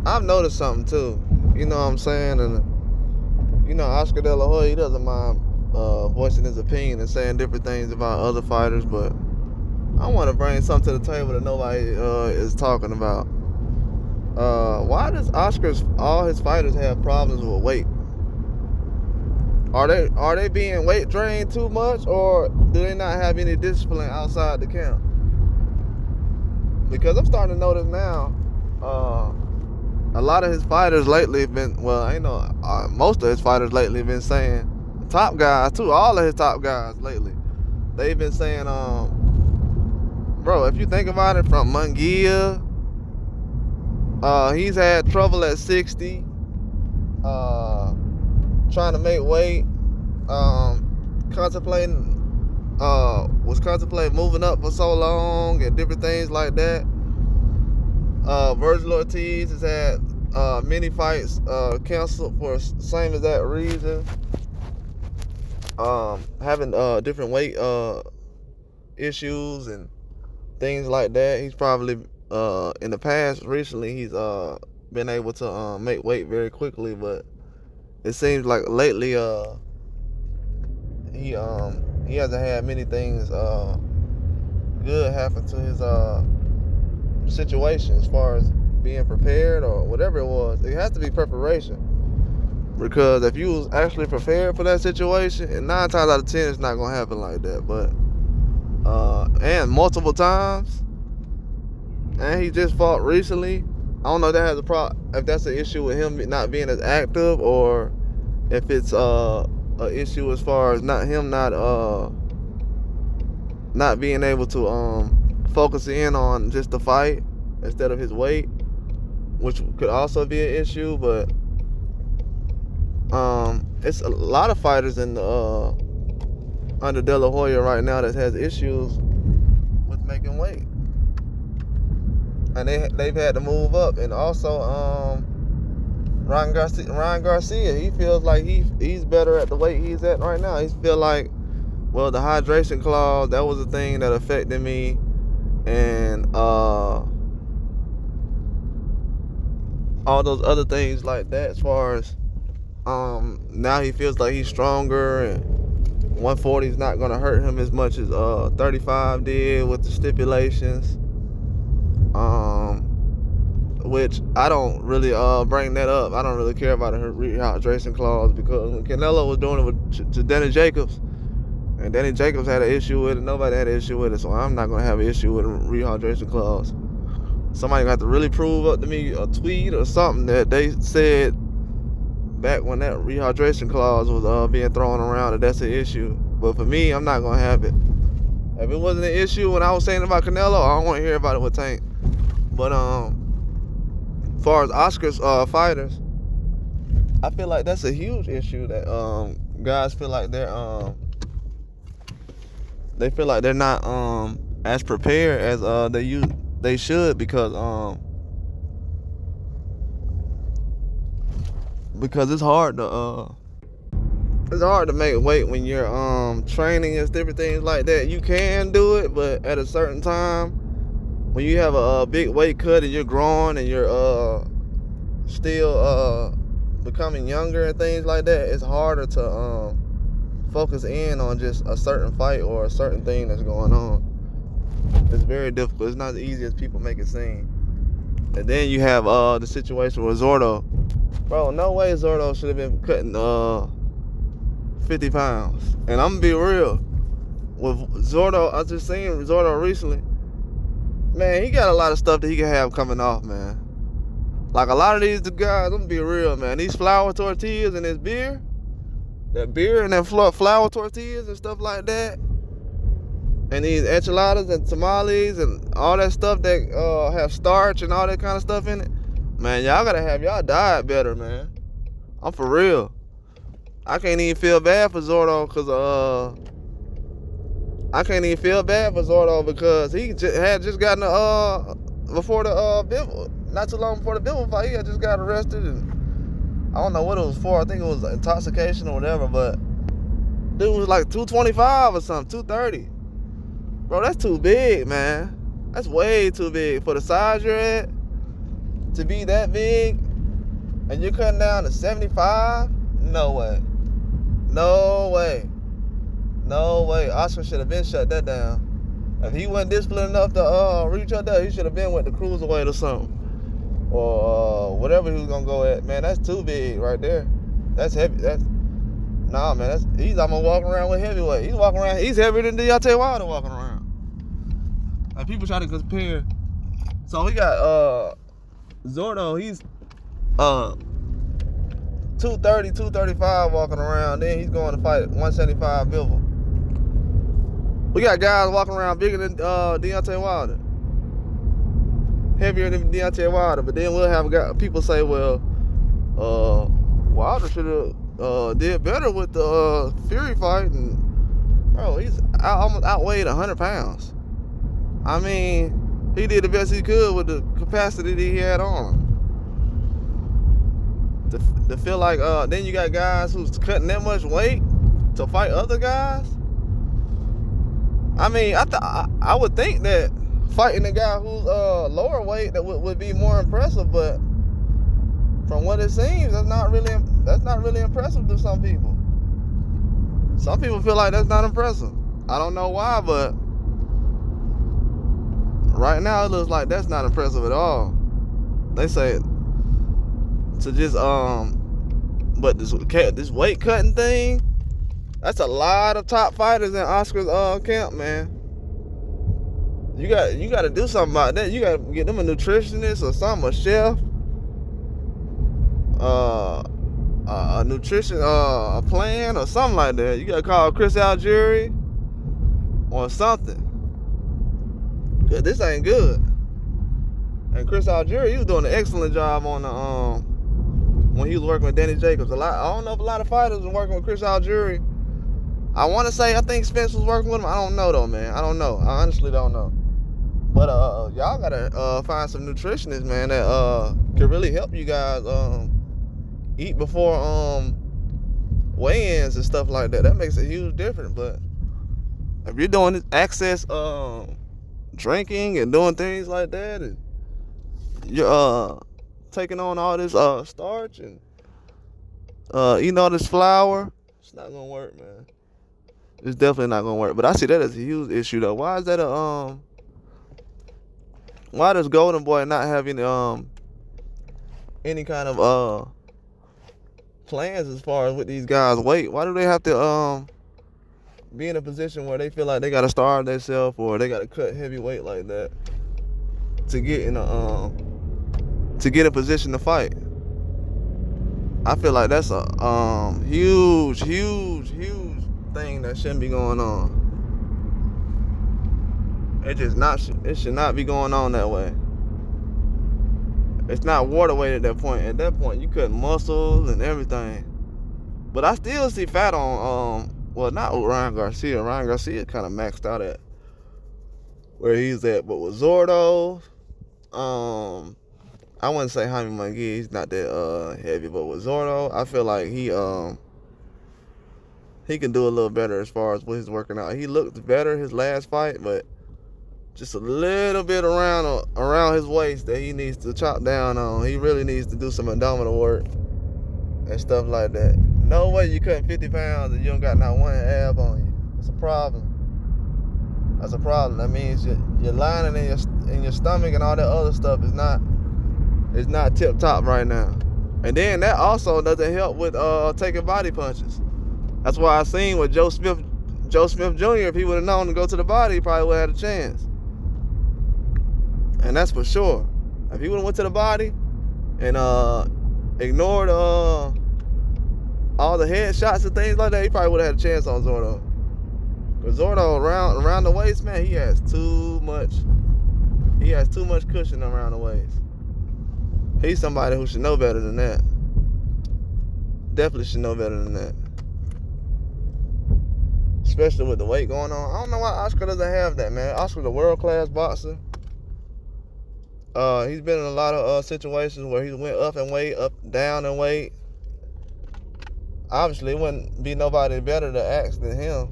I've noticed something too. You know what I'm saying? And Oscar De La Hoya, he doesn't mind voicing his opinion and saying different things about other fighters, but I want to bring something to the table that nobody is talking about. Why does all his fighters have problems with weight? Are they being weight drained too much, or do they not have any discipline outside the camp? Because I'm starting to notice now, a lot of his fighters lately have been, most of his fighters lately have been saying, top guys too, all of his top guys lately, they've been saying, bro, if you think about it, from Munguia, he's had trouble at 60, trying to make weight, was contemplating moving up for so long and different things like that. Virgil Ortiz has had many fights canceled for same exact reason. Having different weight issues and things like that. He's probably in the past recently he's been able to make weight very quickly, but it seems like lately he hasn't had many things good happen to his situation as far as being prepared or whatever it was. It has to be preparation, because if you was actually prepared for that situation, and 9 times out of 10 it's not gonna happen like that. But and multiple times, and he just fought recently. I don't know if that has if that's an issue with him not being as active, or if it's an issue as far as not being able to focus in on just the fight instead of his weight, which could also be an issue. But it's a lot of fighters in the under De La Hoya right now that has issues with making weight, and they've had to move up. And also Ryan Garcia, he feels like he's better at the weight he's at right now. He feel like, well, the hydration clause, that was the thing that affected me, and all those other things like that. As far as now he feels like he's stronger, and 140 is not going to hurt him as much as 35 did with the stipulations, which I don't really bring that up. I don't really care about a rehydration clause, because when Canelo was doing it to Danny Jacobs, and Danny Jacobs had an issue with it, nobody had an issue with it, so I'm not going to have an issue with a rehydration clause. Somebody got to really prove up to me a tweet or something that they said back when that rehydration clause was being thrown around, that's an issue. But for me, I'm not going to have it. If it wasn't an issue when I was saying about Canelo, I don't want to hear about it with Tank. But as far as Oscar's fighters, I feel like that's a huge issue, that guys feel like they're not as prepared as they should, because it's hard to make weight when you're training and different things like that. You can do it, but at a certain time, when you have a big weight cut and you're growing and you're still becoming younger and things like that, it's harder to focus in on just a certain fight or a certain thing that's going on. It's very difficult. It's not as easy as people make it seem. And then you have the situation with Zordo. Bro, no way Zordo should have been cutting 50 pounds. And I'm gonna be real. With Zordo, I just seen Zordo recently. Man, he got a lot of stuff that he can have coming off, man. Like a lot of these guys, I'm gonna be real, man. These flour tortillas and his beer, that beer and that flour tortillas and stuff like that, and these enchiladas and tamales and all that stuff that have starch and all that kind of stuff in it, man, y'all gotta have y'all diet better, man. I'm for real. I can't even feel bad for Zordo, because he had just gotten before the Bivol, not too long before the Bivol fight, he had just got arrested, and I don't know what it was for. I think it was intoxication or whatever, but dude was like 225 or something, 230. Bro, that's too big, man. That's way too big for the size you're at. to be that big, and you're cutting down to 75? No way. No way. No way. Oscar should have been shut that down. If he wasn't disciplined enough to reach up there, he should have been with the cruiserweight or something. Or whatever he was gonna go at. Man, that's too big right there. That's heavy. Nah, man. He's almost walking around with heavyweight. He's heavier than Deontay Wilder walking around. Like, people try to compare. So we got Zordo. He's 230, 235 walking around. Then he's going to fight 175 Bivol. We got guys walking around bigger than Deontay Wilder, heavier than Deontay Wilder. But then we'll have people say, well, Wilder should have did better with the Fury fight. And bro, he's almost outweighed 100 pounds. I mean, he did the best he could with the capacity that he had on him. To feel like then you got guys who's cutting that much weight to fight other guys. I mean, I would think that fighting a guy who's lower weight that would be more impressive, but from what it seems, that's not really impressive to some people. Some people feel like that's not impressive. I don't know why, but right now it looks like that's not impressive at all. They say to just but this weight cutting thing, that's a lot of top fighters in Oscar's camp, man. You got to do something about that. You got to get them a nutritionist or something, a chef, a nutrition a plan or something like that. You got to call Chris Algieri or something. Cause this ain't good. And Chris Algieri, he was doing an excellent job on the when he was working with Danny Jacobs. I don't know if a lot of fighters were working with Chris Algieri. I think Spence was working with him. I don't know though, man. I don't know. I honestly don't know. But y'all gotta find some nutritionists, man, that can really help you guys eat before weigh-ins and stuff like that. That makes a huge difference. But if you're doing this excess drinking and doing things like that, and you're taking on all this starch and eating all this flour, it's not gonna work, man. It's definitely not gonna work. But I see that as a huge issue though. Why is that why does Golden Boy not have any kind of plans as far as with these guys' weight? Why do they have to be in a position where they feel like they gotta starve themselves or they gotta cut heavy weight like that to get in a position to fight? I feel like that's a huge thing that shouldn't be going on. It should not be going on that way. It's not water weight at that point. At that point, you cut muscles and everything. But I still see fat on well, not with Ryan Garcia. Ryan Garcia kind of maxed out at where he's at. But with Zordo, I wouldn't say Jaime Munguia. He's not that heavy. But with Zordo, I feel like he can do a little better as far as what he's working out. He looked better his last fight, but just a little bit around his waist that he needs to chop down on. He really needs to do some abdominal work and stuff like that. No way you cutting 50 pounds and you don't got not one ab on you. That's a problem. That's a problem. That means your lining in your stomach and all that other stuff is not tip top right now. And then that also doesn't help with taking body punches. That's why I seen with Joe Smith Jr., if he would have known to go to the body, he probably would have had a chance. And that's for sure. If he would have went to the body and ignored all the headshots and things like that, he probably would have had a chance on Zordo. Because Zordo around the waist, man, he has too much cushion around the waist. He's somebody who should know better than that. Definitely should know better than that. Especially with the weight going on. I don't know why Oscar doesn't have that, man. Oscar's a world-class boxer. He's been in a lot of situations where he went up in weight, up, down in weight. Obviously, it wouldn't be nobody better to ask than him.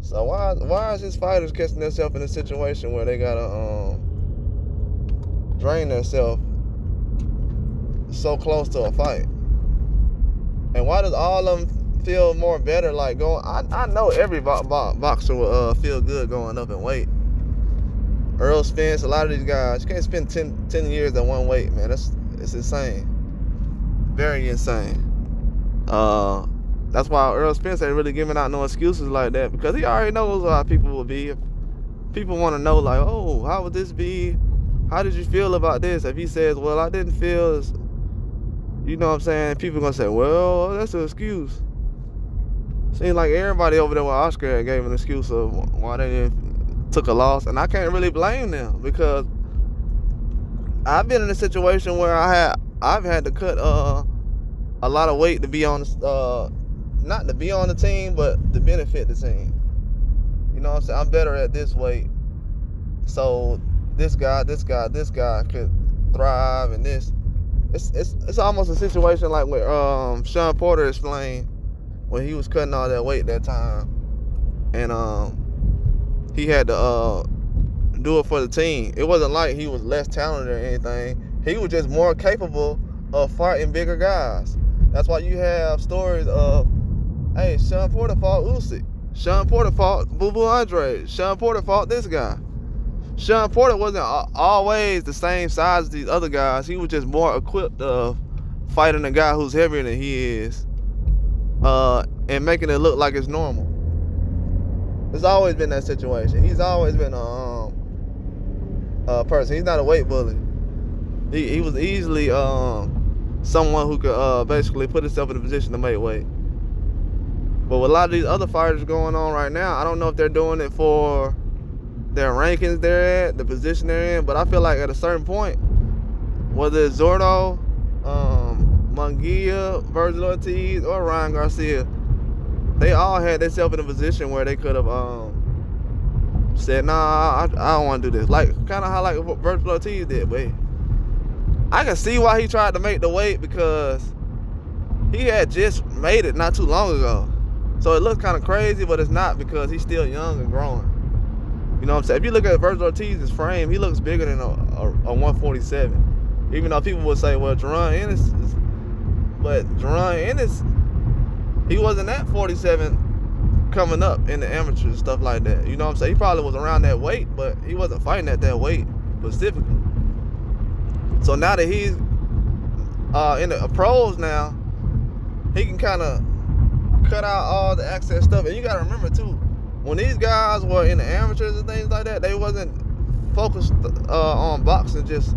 So why is his fighters catching themselves in a situation where they gotta drain themselves so close to a fight? And why does all of them feel more better like going? I know every boxer will feel good going up in weight. Earl Spence, a lot of these guys, you can't spend 10 years at one weight, man. It's insane. Very insane. That's why Earl Spence ain't really giving out no excuses like that, because he already knows how people will be. If people want to know, like, oh, how would this be? How did you feel about this? If he says, well, I didn't feel as, you know what I'm saying, people gonna say, well, that's an excuse. Seems like everybody over there with Oscar gave an excuse of why they took a loss, and I can't really blame them, because I've been in a situation where I've had to cut a lot of weight to be on not to be on the team, but to benefit the team. You know what I'm saying? I'm better at this weight, so this guy could thrive, and this. It's almost a situation like what Sean Porter explained when he was cutting all that weight that time, and he had to do it for the team. It wasn't like he was less talented or anything. He was just more capable of fighting bigger guys. That's why you have stories of, hey, Sean Porter fought Usyk. Sean Porter fought Boo Boo Andre. Sean Porter fought this guy. Sean Porter wasn't always the same size as these other guys. He was just more equipped of fighting a guy who's heavier than he is, and making it look like it's normal. It's always been that situation. He's always been a person. He's not a weight bully. He was easily someone who could basically put himself in a position to make weight. But with a lot of these other fighters going on right now, I don't know if they're doing it for their rankings they're at, the position they're in, but I feel like at a certain point, whether it's Zordo, Munguia, Virgil Ortiz, or Ryan Garcia, they all had themselves in a position where they could have said, nah, I don't want to do this. Like, kind of how like Virgil Ortiz did, but I can see why he tried to make the weight, because he had just made it not too long ago. So it looks kind of crazy, but it's not, because he's still young and growing. You know what I'm saying? If you look at Virgil Ortiz's frame, he looks bigger than a 147. Even though people would say, well, Jerron Ennis, he wasn't at 47 coming up in the amateurs and stuff like that. You know what I'm saying? He probably was around that weight, but he wasn't fighting at that weight specifically. So now that he's in the pros now, he can kind of cut out all the access stuff. And you got to remember, too, when these guys were in the amateurs and things like that, they wasn't focused on boxing just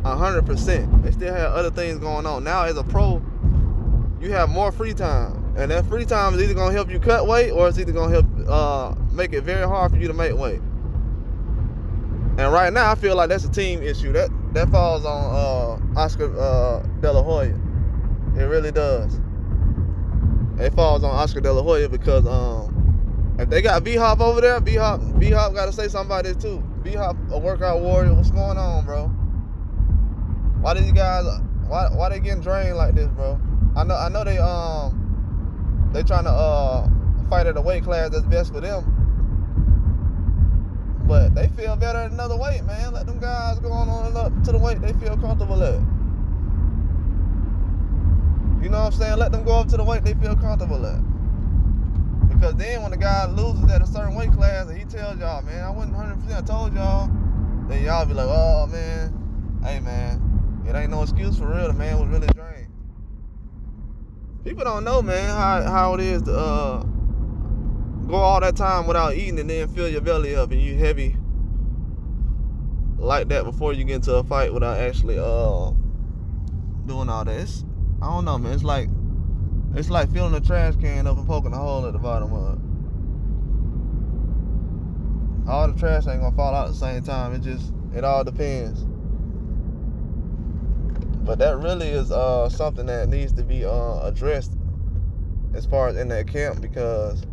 100%. They still had other things going on. Now, as a pro, you have more free time. And that free time is either going to help you cut weight, or it's either going to help make it very hard for you to make weight. And right now, I feel like that's a team issue. That falls on Oscar De La Hoya. It really does. It falls on Oscar De La Hoya, because if they got B-Hop over there, B-Hop got to say something about this too. B-Hop, a workout warrior. What's going on, bro? Why these guys? Why they getting drained like this, bro? I know they trying to fight at a weight class that's best for them, but they feel better at another weight, man. Let them guys go on and up to the weight they feel comfortable at. You know what I'm saying? Let them go up to the weight they feel comfortable at. Because then when the guy loses at a certain weight class and he tells y'all, man, I wasn't 100%, I told y'all, then y'all be like, oh, man, hey, man, it ain't no excuse for real. The man was really drained. People don't know, man, how it is to go all that time without eating and then fill your belly up and you heavy like that before you get into a fight without actually doing all this. I don't know, man. It's like filling a trash can up and poking a hole at the bottom of it. All the trash ain't gonna fall out at the same time. It all depends. But that really is something that needs to be addressed as far as in that camp, because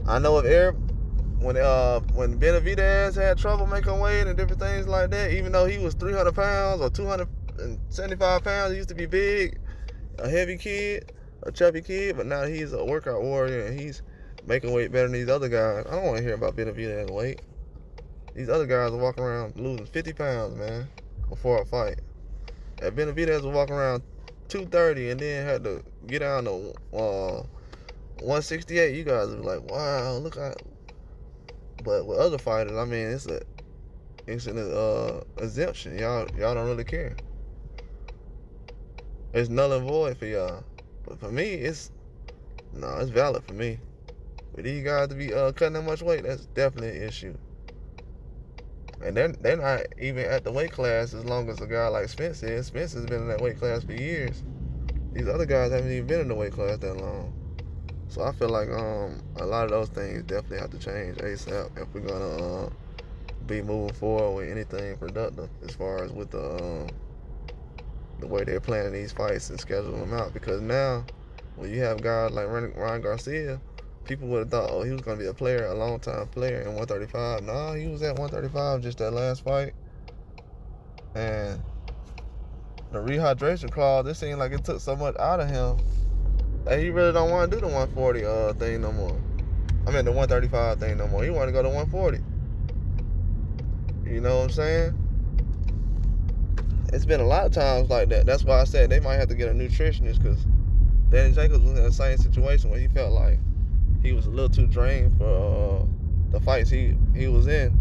I know when Benavidez had trouble making weight and different things like that, even though he was 300 pounds or 275 pounds, he used to be big, a heavy kid, a chubby kid, but now he's a workout warrior and he's making weight better than these other guys. I don't want to hear about Benavidez weight. These other guys are walking around losing 50 pounds, man, before a fight. At Benavidez was walking around 230 and then had to get down to 168. You guys are like, wow, look at. But with other fighters, I mean, it's an exemption. Y'all don't really care. It's null and void for y'all. But for me, it's valid for me. For these guys to be cutting that much weight, that's definitely an issue. And they're not even at the weight class as long as a guy like Spence is. Spence has been in that weight class for years. These other guys haven't even been in the weight class that long. So I feel like a lot of those things definitely have to change ASAP if we're gonna be moving forward with anything productive as far as with the way they're planning these fights and scheduling them out. Because now, when you have guys like Ryan Garcia, people would have thought, oh, he was going to be a player, a long-time player in 135. No, he was at 135 just that last fight. And the rehydration clause, it seemed like it took so much out of him that he really don't want to do the 140 thing no more. I mean, the 135 thing no more. He want to go to 140. You know what I'm saying? It's been a lot of times like that. That's why I said they might have to get a nutritionist, because Danny Jacobs was in the same situation where he felt like he was a little too drained for the fights he was in.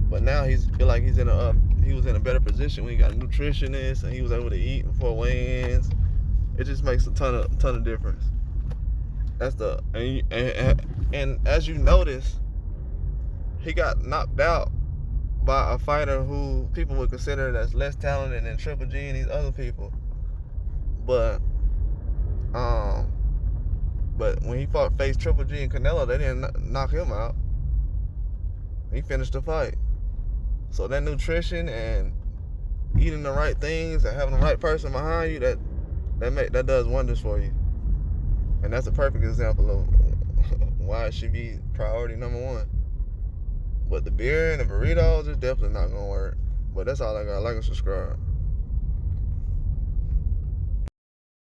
But now he feel like he was in a better position when he got a nutritionist and he was able to eat before weigh-ins. It just makes a ton of difference. That's and as you notice, he got knocked out by a fighter who people would consider as less talented than Triple G and these other people. But when he faced Triple G and Canelo, they didn't knock him out. He finished the fight. So that nutrition and eating the right things and having the right person behind you, that does wonders for you. And that's a perfect example of why it should be priority number one. But the beer and the burritos is definitely not gonna work. But that's all I got. Like and subscribe.